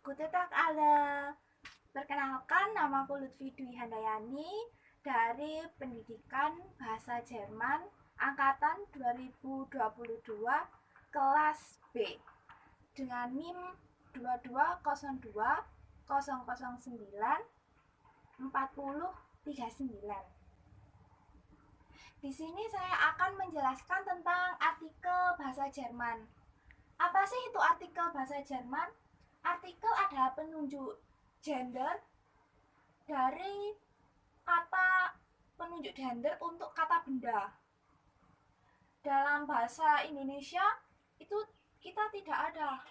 Guten Tag alle. Perkenalkan, namaku Lutfi Dwi Handayani dari Pendidikan Bahasa Jerman Angkatan 2022 kelas B dengan NIM 220200094039. Di sini saya akan menjelaskan tentang artikel bahasa Jerman. Apa sih itu artikel bahasa Jerman? Artikel adalah penunjuk gender dari kata penunjuk gender untuk kata benda. Dalam bahasa Indonesia itu kita tidak ada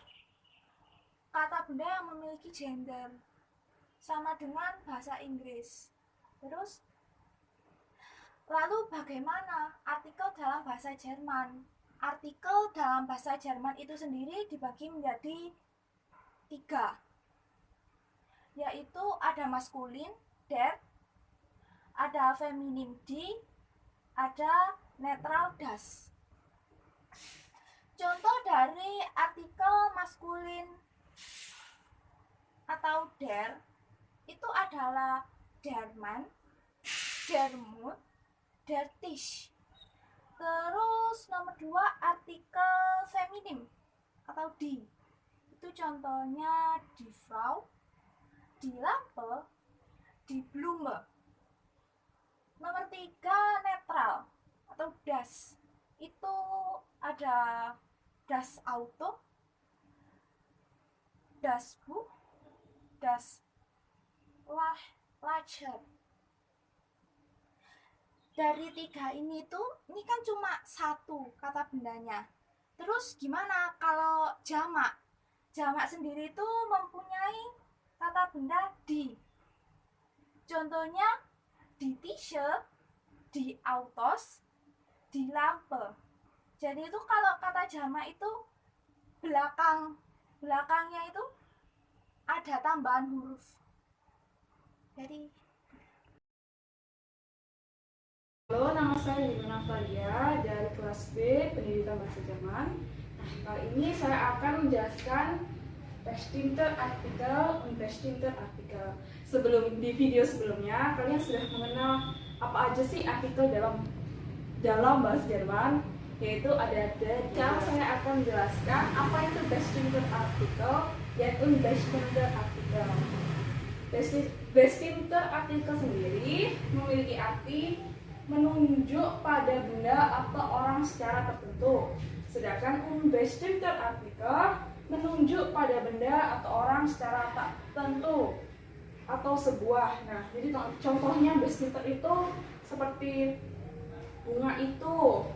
kata benda yang memiliki gender, sama dengan bahasa Inggris. Terus lalu bagaimana artikel dalam bahasa Jerman? Artikel dalam bahasa Jerman itu sendiri dibagi menjadi 3, yaitu ada maskulin der, ada feminin die, ada netral das. Contoh dari artikel maskulin atau der itu adalah der Mann, der Mut, der Tisch. Terus nomor 2 artikel feminim atau die. Itu contohnya die Frau, die Lampe, die Blume. Nomor 3 netral atau das. Itu ada das Auto, das Buch, das Lager. Dari 3 ini kan cuma satu kata bendanya. Terus gimana kalau jamak? Jamak sendiri itu mempunyai kata benda die. Contohnya die T-shirt, die Autos, die Lampe. Jadi itu kalau kata jamak itu belakangnya itu ada tambahan huruf. Halo, nama saya Yuna Natalia dari kelas B Pendidikan Bahasa Jerman. Kali ini saya akan menjelaskan bestimmte Artikel und bestimmte Artikel. Di video sebelumnya, kalian sudah mengenal apa aja sih artikel dalam bahasa Jerman, yaitu ada der. Sekarang saya akan menjelaskan apa itu bestimmte Artikel dan unbestimmte Artikel. Bestimmte Artikel sendiri memiliki arti menunjuk pada benda atau orang secara tertentu. Sedangkan unbestimmte Artikel menunjuk pada benda atau orang secara tak tertentu atau sebuah. Nah, jadi contohnya bestimmte itu seperti bunga itu,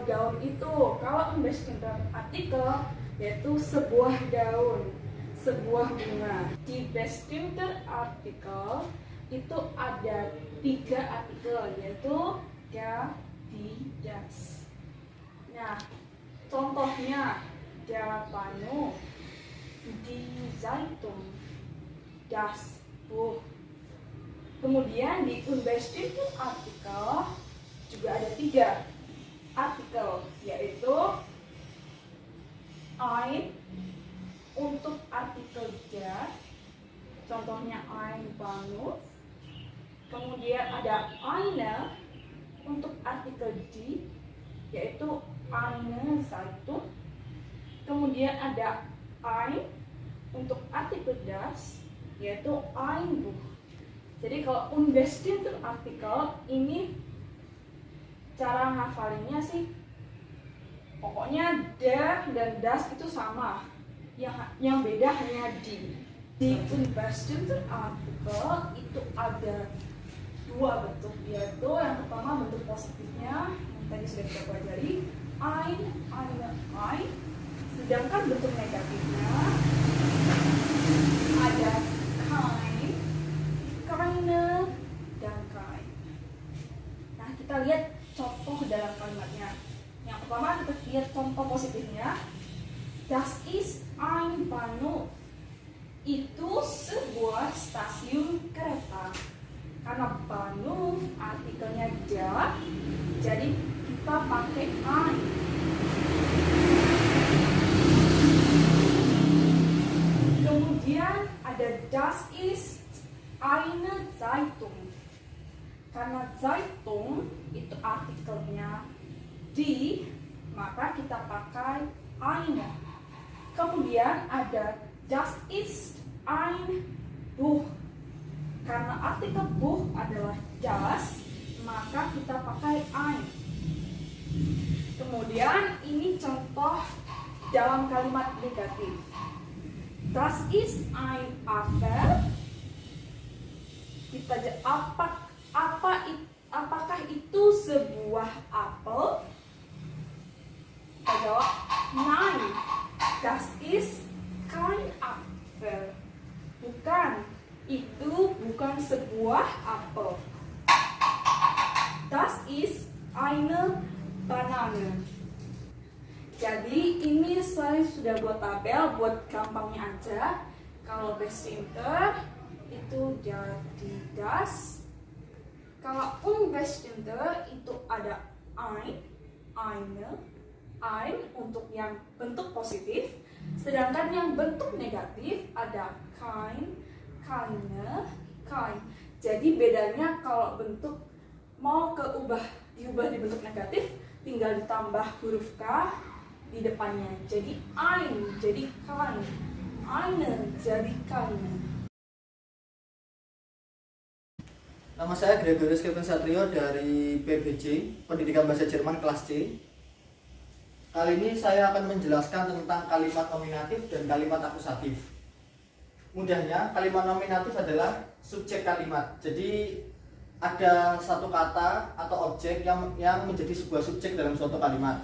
daun itu. Kalau unbestimmte Artikel yaitu sebuah daun, sebuah bunga. Di bestimmte Artikel itu ada 3 artikel, yaitu der, die, das. Nah, contohnya der Bahnhof, die Zeitung, das Buch. Kemudian di unbestimmte Artikel juga ada 3 artikel, yaitu ein untuk artikel der, contohnya ein Bahnhof. Kemudian ada eine untuk artikel die, yaitu eine Zeitung. Kemudian ada ein untuk artikel das, yaitu ein Buch. Jadi kalau unbestimmte Artikel ini cara ngafalinnya sih, pokoknya der dan das itu sama. Yang beda hanya die. Di unbestimmte Artikel itu ada 2 bentuk, yaitu yang pertama bentuk positifnya yang tadi sudah kita pelajari, ein, ein. Sedangkan bentuk negatifnya ada kein, keine, dan kein. Nah, kita lihat contoh dalam kalimatnya. Yang pertama kita lihat contoh positifnya. Das ist ein Bahnhof. Itu sebuah stasiun kereta. Karena Bahnhof artikelnya der, jadi kita pakai ein. Kemudian Kemudian ada das ist eine Zeitung. Karena Zeitung itu artikelnya di, maka kita pakai eine. Kemudian ada das ist ein Buch. Karena artikel Buch adalah das, maka kita pakai ein. Kemudian ini contoh dalam kalimat negatif. Das ist ein Apfel. Kita apakah itu sebuah apel? Kita jawab nein. Das ist kein Apfel. Bukan, itu bukan sebuah apel. Das ist eine Banane. Jadi ini saya sudah buat tabel buat gampangnya aja. Kalau bestimmter itu jadi das. Kalau unbestimmter itu ada ein, eine, ein untuk yang bentuk positif. Sedangkan yang bentuk negatif ada kein, keine, kein. Jadi bedanya kalau bentuk mau diubah di bentuk negatif, tinggal ditambah huruf K di depannya. Jadi ein jadi kein, eine jadi keine. Nama saya Gregorius Kevin Satrio dari PBJ, Pendidikan Bahasa Jerman kelas C. Kali ini saya akan menjelaskan tentang kalimat nominatif dan kalimat akusatif. Mudahnya, kalimat nominatif adalah subjek kalimat. Jadi ada satu kata atau objek yang menjadi sebuah subjek dalam suatu kalimat.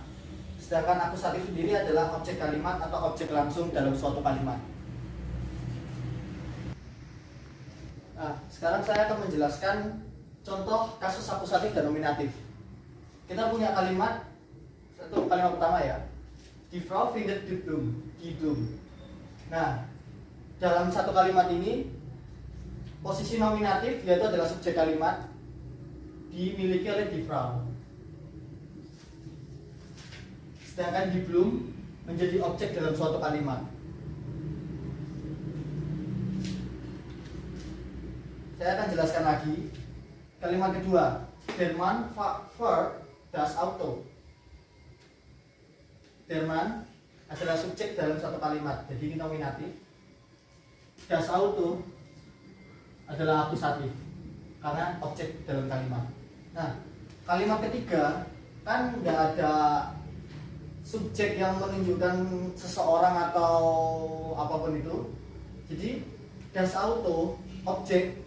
Sedangkan akusatif sendiri adalah objek kalimat atau objek langsung dalam suatu kalimat. Nah, sekarang saya akan menjelaskan contoh kasus akusatif dan nominatif. Kita punya kalimat, satu kalimat pertama ya. Die Frau findet die Blumen. Nah, dalam satu kalimat ini posisi nominatif yaitu adalah subjek kalimat dimiliki oleh die Frau. Sedangkan die Blumen menjadi objek dalam suatu kalimat. Saya akan jelaskan lagi. Kalimat kedua, der Mann fährt das Auto. Der Mann adalah subjek dalam satu kalimat, jadi ini nominatif. Das Auto adalah akusatif karena objek dalam kalimat. Nah, kalimat ketiga kan nggak ada subjek yang menunjukkan seseorang atau apapun itu. Jadi das Auto objek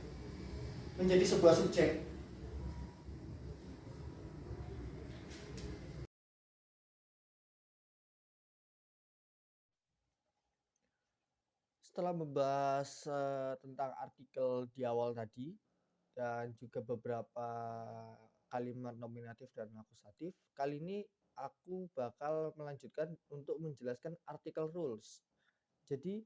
menjadi sebuah subjek. Setelah membahas tentang artikel di awal tadi dan juga beberapa kalimat nominatif dan akusatif, kali ini aku bakal melanjutkan untuk menjelaskan artikel rules. Jadi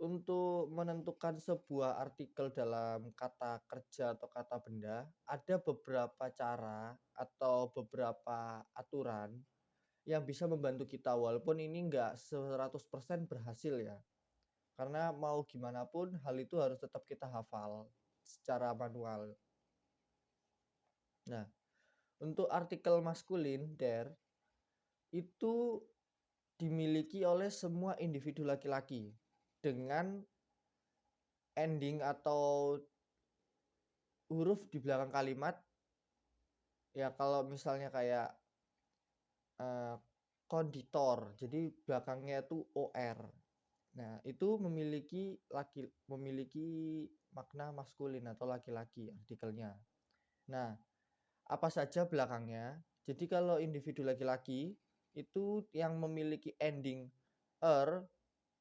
untuk menentukan sebuah artikel dalam kata kerja atau kata benda, ada beberapa cara atau beberapa aturan yang bisa membantu kita, walaupun ini nggak 100% berhasil ya. Karena mau gimana pun hal itu harus tetap kita hafal secara manual. Nah, untuk artikel maskulin, der, itu dimiliki oleh semua individu laki-laki dengan ending atau huruf di belakang kalimat. Ya kalau misalnya kayak konditor, jadi belakangnya itu OR. Nah, itu memiliki makna maskulin atau laki-laki artikelnya. Nah, apa saja belakangnya? Jadi kalau individu laki-laki itu yang memiliki ending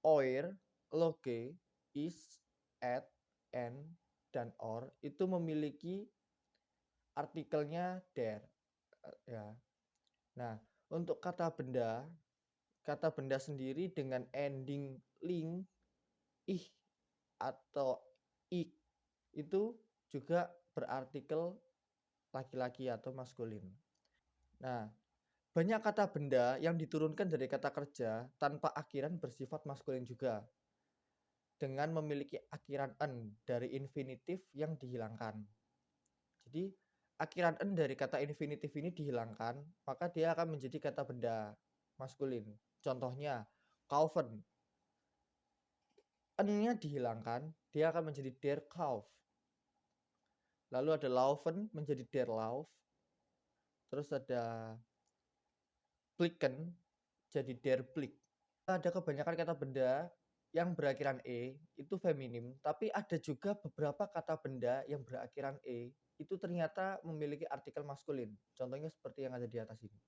oir, loge, is, at, en, dan or itu memiliki artikelnya der. Ya. Nah, untuk kata benda sendiri dengan ending ling, ih, atau ik itu juga berartikel laki-laki atau maskulin. Nah, banyak kata benda yang diturunkan dari kata kerja tanpa akhiran bersifat maskulin juga. dengan memiliki akhiran "en" dari infinitif yang dihilangkan. Jadi akhiran "en" dari kata infinitif ini dihilangkan, maka dia akan menjadi kata benda maskulin. Contohnya kaufen. "En"-nya dihilangkan, dia akan menjadi der Kauf. Lalu ada laufen menjadi der Lauf. Terus ada blicken jadi der Blick. Ada kebanyakan kata benda yang berakhiran "e" itu feminim, tapi ada juga beberapa kata benda yang berakhiran "e" itu ternyata memiliki artikel maskulin. Contohnya seperti yang ada di atas ini.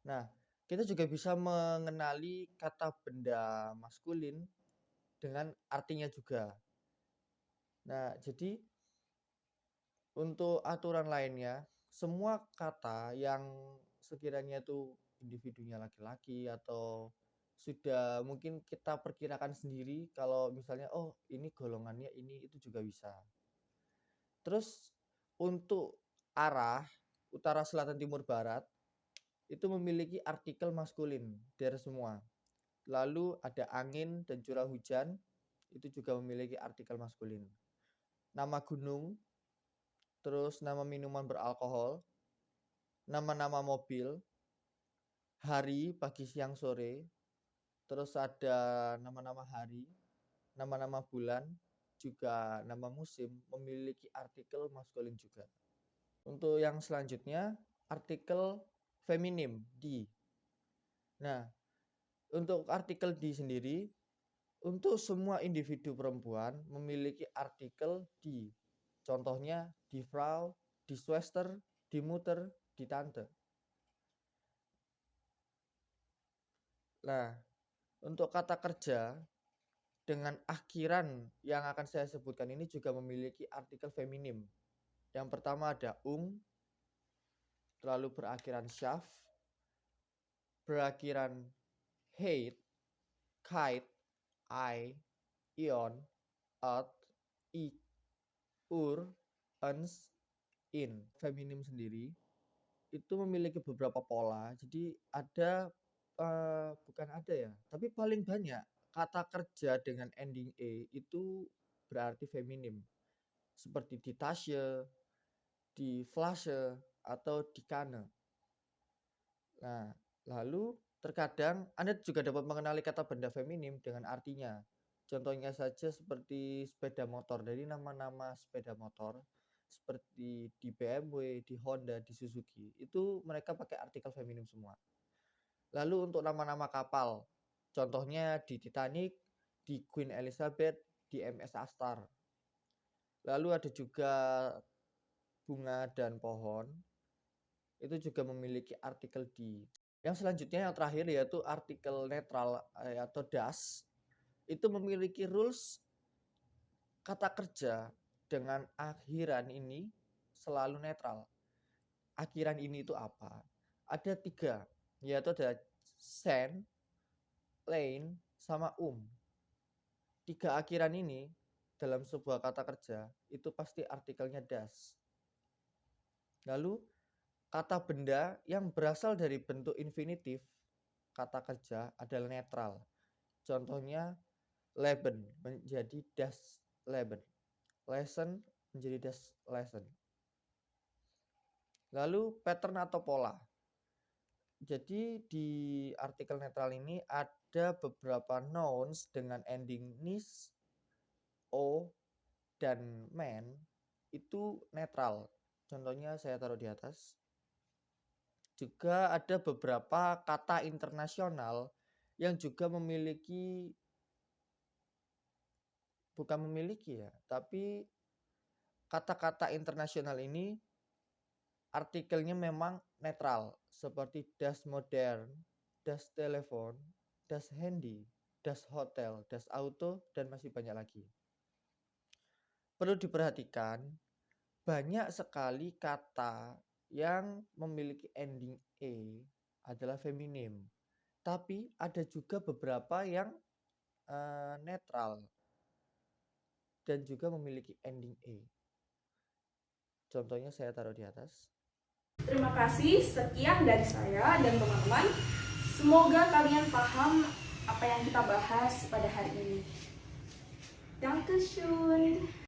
Nah, kita juga bisa mengenali kata benda maskulin dengan artinya juga. Nah, jadi untuk aturan lainnya, semua kata yang sekiranya itu individunya laki-laki atau sudah mungkin kita perkirakan sendiri kalau misalnya oh ini golongannya ini itu juga bisa. Terus untuk arah utara, selatan, timur, barat itu memiliki artikel maskulin dari semua. Lalu ada angin dan curah hujan itu juga memiliki artikel maskulin. Nama gunung, terus nama minuman beralkohol, nama-nama mobil, hari, pagi, siang, sore, terus ada nama-nama hari, nama-nama bulan, juga nama musim memiliki artikel maskulin juga. Untuk yang selanjutnya, artikel feminim, di. Nah, untuk artikel di sendiri, untuk semua individu perempuan memiliki artikel di. Contohnya die Frau, die Schwester, die Mutter, die Tante. Nah, untuk kata kerja dengan akhiran yang akan saya sebutkan ini juga memiliki artikel feminim. Yang pertama ada lalu berakhiran shaft, berakhiran heit, kite, I, ion, out, ik, ens, in. Feminim sendiri itu memiliki beberapa pola. Jadi ada bukan ada ya, tapi paling banyak kata kerja dengan ending e itu berarti feminim. Seperti die Tasche, die Flasche, atau die Kanne. Nah, lalu terkadang Anda juga dapat mengenali kata benda feminim dengan artinya. Contohnya saja seperti sepeda motor. Dari nama-nama sepeda motor seperti di BMW, di Honda, di Suzuki, itu mereka pakai artikel feminim semua. Lalu untuk nama-nama kapal, contohnya di Titanic, di Queen Elizabeth, di MS Astar. Lalu ada juga bunga dan pohon, itu juga memiliki artikel di. Yang selanjutnya yang terakhir yaitu artikel netral atau das. Itu memiliki rules kata kerja dengan akhiran ini selalu netral. Akhiran ini itu apa? Ada 3, yaitu ada sen, lain, sama 3 akhiran ini dalam sebuah kata kerja itu pasti artikelnya das. Lalu kata benda yang berasal dari bentuk infinitif kata kerja adalah netral. Contohnya Leben menjadi das Leben, lesson menjadi das lesson. Lalu pattern atau pola. Jadi di artikel netral ini ada beberapa nouns dengan ending nis, o, dan man itu netral. Contohnya saya taruh di atas. Juga ada beberapa kata internasional yang juga memiliki, bukan memiliki ya, tapi kata-kata internasional ini artikelnya memang netral, seperti das modern, das telepon, das handy, das hotel, das auto, dan masih banyak lagi. Perlu diperhatikan, banyak sekali kata yang memiliki ending e adalah feminim, tapi ada juga beberapa yang netral dan juga memiliki ending e. Contohnya saya taruh di atas. Terima kasih, sekian dari saya dan teman-teman. Semoga kalian paham apa yang kita bahas pada hari ini. Dankeschön.